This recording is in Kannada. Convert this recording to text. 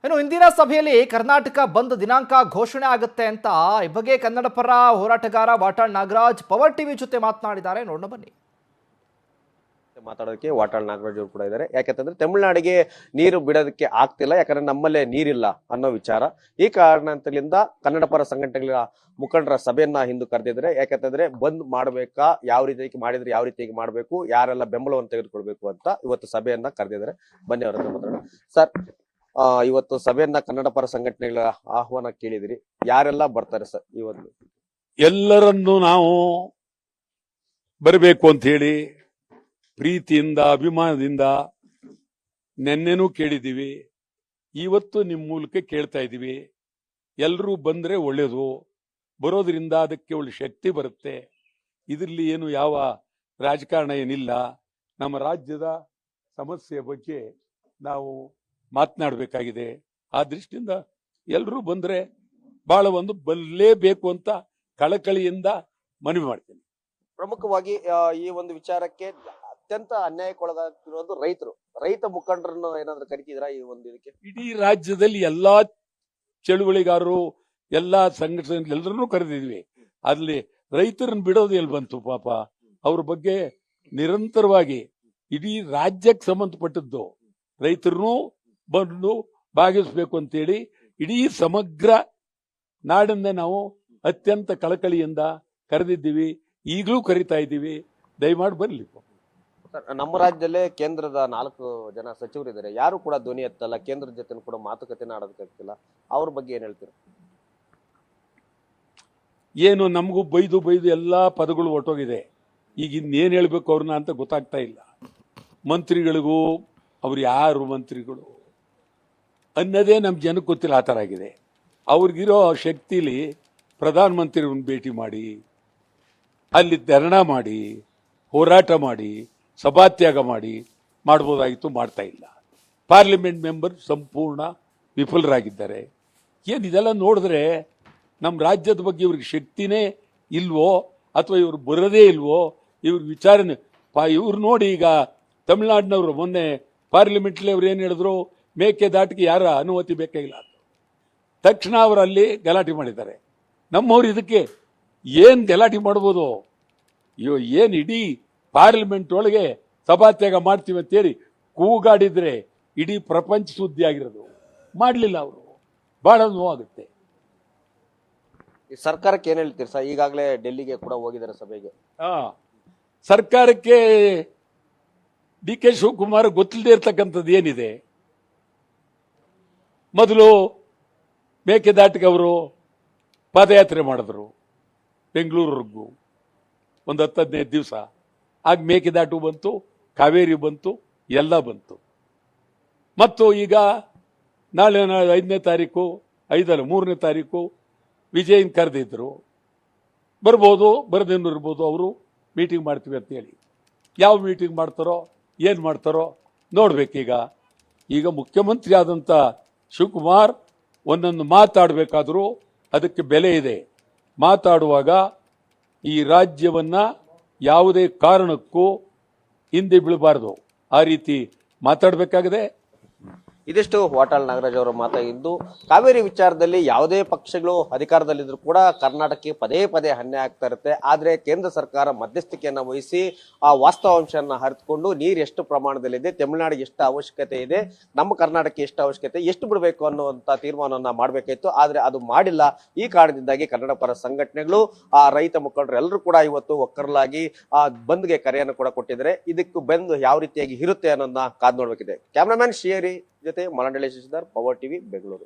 ಇನ್ನು ಇಂದಿನ ಸಭೆಯಲ್ಲಿ ಕರ್ನಾಟಕ ಬಂದ್ ದಿನಾಂಕ ಘೋಷಣೆ ಆಗುತ್ತೆ ಅಂತ ಈ ಬಗ್ಗೆ ಕನ್ನಡ ಪರ ಹೋರಾಟಗಾರ ವಾಟಾಳ್ ನಾಗರಾಜ್ ಪವರ್ ಟಿವಿ ಜೊತೆ ಮಾತನಾಡಿದ್ದಾರೆ. ನೋಡೋಣ ಬನ್ನಿ. ಮಾತಾಡೋದಕ್ಕೆ ವಾಟಾಳ್ ನಾಗರಾಜ್ ಅವರು ಕೂಡ ಇದ್ದಾರೆ. ಯಾಕಂತಂದ್ರೆ ತಮಿಳುನಾಡಿಗೆ ನೀರು ಬಿಡೋದಕ್ಕೆ ಆಗ್ತಿಲ್ಲ, ಯಾಕಂದ್ರೆ ನಮ್ಮಲ್ಲೇ ನೀರಿಲ್ಲ ಅನ್ನೋ ವಿಚಾರ. ಈ ಕಾರಣದಿಂದ ಕನ್ನಡ ಪರ ಸಂಘಟನೆಗಳ ಮುಖಂಡರ ಸಭೆಯನ್ನ ಹಿಂದೂ ಕರೆದಿದ್ದಾರೆ. ಯಾಕಂತಂದ್ರೆ ಬಂದ್ ಮಾಡ್ಬೇಕಾ, ಯಾವ ರೀತಿ ಮಾಡಿದ್ರೆ ಯಾವ ರೀತಿಯಾಗಿ ಮಾಡ್ಬೇಕು, ಯಾರೆಲ್ಲ ಬೆಂಬಲವನ್ನು ತೆಗೆದುಕೊಳ್ಬೇಕು ಅಂತ ಇವತ್ತು ಸಭೆಯನ್ನ ಕರೆದಿದ್ದಾರೆ. ಬನ್ನಿ ಅವರ ಹತ್ರ ಮಾತಾಡೋಣ. ಸರ್, ಇವತ್ತು ಸಭೆಯನ್ನ ಕನ್ನಡ ಪರ ಸಂಘಟನೆಗಳ ಆಹ್ವಾನ ಕೇಳಿದಿರಿ, ಯಾರೆಲ್ಲ ಬರ್ತಾರೆ ಸರ್ ಇವತ್ತು? ಎಲ್ಲರನ್ನು ನಾವು ಬರಬೇಕು ಅಂತ ಹೇಳಿ ಪ್ರೀತಿಯಿಂದ ಅಭಿಮಾನದಿಂದ ನೆನ್ನೆನೂ ಕೇಳಿದ್ದೀವಿ, ಇವತ್ತು ನಿಮ್ಮ ಮೂಲಕ ಕೇಳ್ತಾ ಇದ್ದೀವಿ. ಎಲ್ಲರೂ ಬಂದ್ರೆ ಒಳ್ಳೇದು, ಬರೋದ್ರಿಂದ ಅದಕ್ಕೆ ಒಳ್ಳೆ ಶಕ್ತಿ ಬರುತ್ತೆ. ಇದರಲ್ಲಿ ಏನು ಯಾವ ರಾಜಕಾರಣ ಏನಿಲ್ಲ. ನಮ್ಮ ರಾಜ್ಯದ ಸಮಸ್ಯೆ ಬಗ್ಗೆ ನಾವು ಮಾತನಾಡಬೇಕಾಗಿದೆ. ಆ ದೃಷ್ಟಿಯಿಂದ ಎಲ್ಲರೂ ಬಂದ್ರೆ ಬಹಳ ಒಂದು ಬರಲೇಬೇಕು ಅಂತ ಕಳಕಳಿಯಿಂದ ಮನವಿ ಮಾಡ್ತೇನೆ. ಪ್ರಮುಖವಾಗಿ ಈ ಒಂದು ವಿಚಾರಕ್ಕೆ ಅತ್ಯಂತ ಅನ್ಯಾಯಕ್ಕೊಳಗಾಗ್ತಿರೋದು ರೈತರು. ರೈತ ಮುಖಂಡರನ್ನು ಏನಾದ್ರು ಕರಿತಿದ್ರಾ ಈ ಒಂದು ಇದಕ್ಕೆ? ಇಡೀ ರಾಜ್ಯದಲ್ಲಿ ಎಲ್ಲಾ ಚಳುವಳಿಗಾರರು, ಎಲ್ಲಾ ಸಂಘಟನೆ ಎಲ್ಲರನ್ನೂ ಕರೆದಿದ್ವಿ. ಅಲ್ಲಿ ರೈತರನ್ನು ಬಿಡೋದು ಎಲ್ಲಿ ಬಂತು? ಪಾಪ ಅವ್ರ ಬಗ್ಗೆ ನಿರಂತರವಾಗಿ ಇಡೀ ರಾಜ್ಯಕ್ಕೆ ಸಂಬಂಧಪಟ್ಟದ್ದು ರೈತರನ್ನು ಬಂದು ಭಾಗಿಸ್ಬೇಕು ಅಂತೇಳಿ ಇಡೀ ಸಮಗ್ರ ನಾಡನ್ನ ನಾವು ಅತ್ಯಂತ ಕಳಕಳಿಯಿಂದ ಕರೆದಿದ್ದೀವಿ. ಈಗಲೂ ಕರಿತಾ ಇದ್ದೀವಿ, ದಯಮಾಡಿ ಬರಲಿ. ನಮ್ಮ ರಾಜ್ಯದಲ್ಲೇ ಕೇಂದ್ರದ 4 ಜನ ಸಚಿವರಿದ್ದಾರೆ, ಯಾರು ಕೂಡ ಧ್ವನಿ ಎತ್ತಲ್ಲ, ಕೇಂದ್ರದ ಜೊತೆ ಕೂಡ ಮಾತುಕತೆ ಆಡೋದಕ್ಕಾಗ್ತಿಲ್ಲ. ಅವ್ರ ಬಗ್ಗೆ ಏನ್ ಹೇಳ್ತೀರಾ? ಏನು ನಮಗೂ ಬೈದು ಎಲ್ಲಾ ಪದಗಳು ಹೊಟ್ಟೋಗಿದೆ. ಈಗ ಇನ್ನೇನ್ ಹೇಳ್ಬೇಕು ಅವ್ರನ್ನ ಅಂತ ಗೊತ್ತಾಗ್ತಾ ಇಲ್ಲ. ಮಂತ್ರಿಗಳಿಗೂ ಅವ್ರು ಯಾರು ಮಂತ್ರಿಗಳು ಅನ್ನೋದೇ ನಮ್ಮ ಜನಕ್ಕೆ ಗೊತ್ತಿಲ್ಲ. ಆ ಥರ ಆಗಿದೆ. ಅವ್ರಿಗಿರೋ ಶಕ್ತಿಲಿ ಪ್ರಧಾನ ಮಂತ್ರಿಯವ್ರನ್ನ ಭೇಟಿ ಮಾಡಿ, ಅಲ್ಲಿ ಧರಣ ಮಾಡಿ, ಹೋರಾಟ ಮಾಡಿ, ಸಭಾತ್ಯಾಗ ಮಾಡಿ ಮಾಡ್ಬೋದಾಗಿತ್ತು, ಮಾಡ್ತಾ ಇಲ್ಲ. ಪಾರ್ಲಿಮೆಂಟ್ ಮೆಂಬರ್ ಸಂಪೂರ್ಣ ವಿಫಲರಾಗಿದ್ದಾರೆ. ಏನು ಇದೆಲ್ಲ ನೋಡಿದ್ರೆ ನಮ್ಮ ರಾಜ್ಯದ ಬಗ್ಗೆ ಇವ್ರಿಗೆ ಶಕ್ತಿನೇ ಇಲ್ವೋ ಅಥವಾ ಇವ್ರು ಬರೋದೇ ಇಲ್ವೋ, ಇವ್ರ ವಿಚಾರನೆ ಇವ್ರು ನೋಡಿ. ಈಗ ತಮಿಳ್ನಾಡಿನವರು ಮೊನ್ನೆ ಪಾರ್ಲಿಮೆಂಟ್ಲಿ ಅವ್ರು ಏನು ಹೇಳಿದ್ರು, ಮೇಕೆದಾಟಿಗೆ ಯಾರ ಅನುಮತಿ ಬೇಕಾಗಿಲ್ಲ ಅಂತ ತಕ್ಷಣ ಅವರು ಅಲ್ಲಿ ಗಲಾಟೆ ಮಾಡಿದ್ದಾರೆ. ನಮ್ಮವ್ರು ಇದಕ್ಕೆ ಏನು ಗಲಾಟೆ ಮಾಡ್ಬೋದು? ಏನು ಇಡೀ ಪಾರ್ಲಿಮೆಂಟ್ ಒಳಗೆ ಸಭಾತ್ಯಾಗ ಮಾಡ್ತೀವಿ ಅಂತೇಳಿ ಕೂಗಾಡಿದ್ರೆ ಇಡೀ ಪ್ರಪಂಚ ಸುದ್ದಿ ಆಗಿರೋದು. ಮಾಡಲಿಲ್ಲ ಅವರು, ಬಹಳ ನೋವಾಗುತ್ತೆ. ಈ ಸರ್ಕಾರಕ್ಕೆ ಏನ್ ಹೇಳ್ತೀರಿ ಸರ್? ಈಗಾಗಲೇ ಡೆಲ್ಲಿಗೆ ಕೂಡ ಹೋಗಿದ್ದಾರೆ ಸಭೆಗೆ. ಸರ್ಕಾರಕ್ಕೆ ಡಿ ಕೆ ಶಿವಕುಮಾರ್ ಗೊತ್ತಿಲ್ಲದೆ ಇರ್ತಕ್ಕಂಥದ್ದು ಏನಿದೆ? ಮೊದಲು ಮೇಕೆದಾಟಿಗೆ ಅವರು ಪಾದಯಾತ್ರೆ ಮಾಡಿದ್ರು ಬೆಂಗಳೂರಿಗೂ, ಒಂದು 10-15 ದಿವಸ. ಆಗ ಮೇಕೆದಾಟು ಬಂತು, ಕಾವೇರಿ ಬಂತು, ಎಲ್ಲ ಬಂತು. ಮತ್ತು ಈಗ ನಾಳೆ 5ನೇ ತಾರೀಕು, 3ನೇ ತಾರೀಕು ವಿಜಯನ್ ಕರೆದಿದ್ರು. ಬರ್ಬೋದು, ಬರದೇನು ಇರ್ಬೋದು. ಅವರು ಮೀಟಿಂಗ್ ಮಾಡ್ತೀವಿ ಅಂತೇಳಿ ಯಾವ ಮೀಟಿಂಗ್ ಮಾಡ್ತಾರೋ, ಏನು ಮಾಡ್ತಾರೋ ನೋಡ್ಬೇಕೀಗ. ಈಗ ಮುಖ್ಯಮಂತ್ರಿ ಆದಂಥ ಶಿವಕುಮಾರ್ ಒಂದೊಂದು ಮಾತಾಡಬೇಕಾದ್ರೂ ಅದಕ್ಕೆ ಬೆಲೆ ಇದೆ. ಮಾತಾಡುವಾಗ ಈ ರಾಜ್ಯವನ್ನ ಯಾವುದೇ ಕಾರಣಕ್ಕೂ ಹಿಂದೆ ಬೀಳಬಾರದು, ಆ ರೀತಿ ಮಾತಾಡಬೇಕಾಗಿದೆ. ಇದಿಷ್ಟು ವಾಟಾಳ್ ನಾಗರಾಜ್ ಅವರ ಮಾತಾಗಿದ್ದು, ಕಾವೇರಿ ವಿಚಾರದಲ್ಲಿ ಯಾವುದೇ ಪಕ್ಷಗಳು ಅಧಿಕಾರದಲ್ಲಿದ್ರು ಕೂಡ ಕರ್ನಾಟಕಕ್ಕೆ ಪದೇ ಪದೇ ಅನ್ಯಾಯ ಆಗ್ತಾ ಇರುತ್ತೆ. ಆದ್ರೆ ಕೇಂದ್ರ ಸರ್ಕಾರ ಮಧ್ಯಸ್ಥಿಕೆಯನ್ನ ವಹಿಸಿ ಆ ವಾಸ್ತವಾಂಶನ ಅರಿತುಕೊಂಡು ನೀರು ಎಷ್ಟು ಪ್ರಮಾಣದಲ್ಲಿದೆ, ತಮಿಳುನಾಡಿಗೆ ಎಷ್ಟು ಅವಶ್ಯಕತೆ ಇದೆ, ನಮ್ಮ ಕರ್ನಾಟಕಕ್ಕೆ ಎಷ್ಟು ಅವಶ್ಯಕತೆ, ಎಷ್ಟು ಬಿಡಬೇಕು ಅನ್ನುವಂತ ತೀರ್ಮಾನವನ್ನ ಮಾಡಬೇಕಾಯ್ತು. ಆದ್ರೆ ಅದು ಮಾಡಿಲ್ಲ. ಈ ಕಾರಣದಿಂದಾಗಿ ಕನ್ನಡ ಪರ ಸಂಘಟನೆಗಳು, ಆ ರೈತ ಮುಖಂಡರು ಎಲ್ಲರೂ ಕೂಡ ಇವತ್ತು ಒಕ್ಕರಲಾಗಿ ಆ ಬಂದ್ಗೆ ಕರೆಯನ್ನು ಕೂಡ ಕೊಟ್ಟಿದ್ದಾರೆ. ಇದಕ್ಕೂ ಬಂದ್ ಯಾವ ರೀತಿಯಾಗಿ ಇರುತ್ತೆ ಅನ್ನೋದನ್ನ ಕಾದ್ ನೋಡ್ಬೇಕಿದೆ. ಕ್ಯಾಮ್ರಾಮನ್ ಶಿಯರಿ ಜೊತೆ ಮಲಂಡಳಿ ಶಶಿಧರ್, ಪವರ್ ಟಿವಿ, ಬೆಂಗಳೂರು.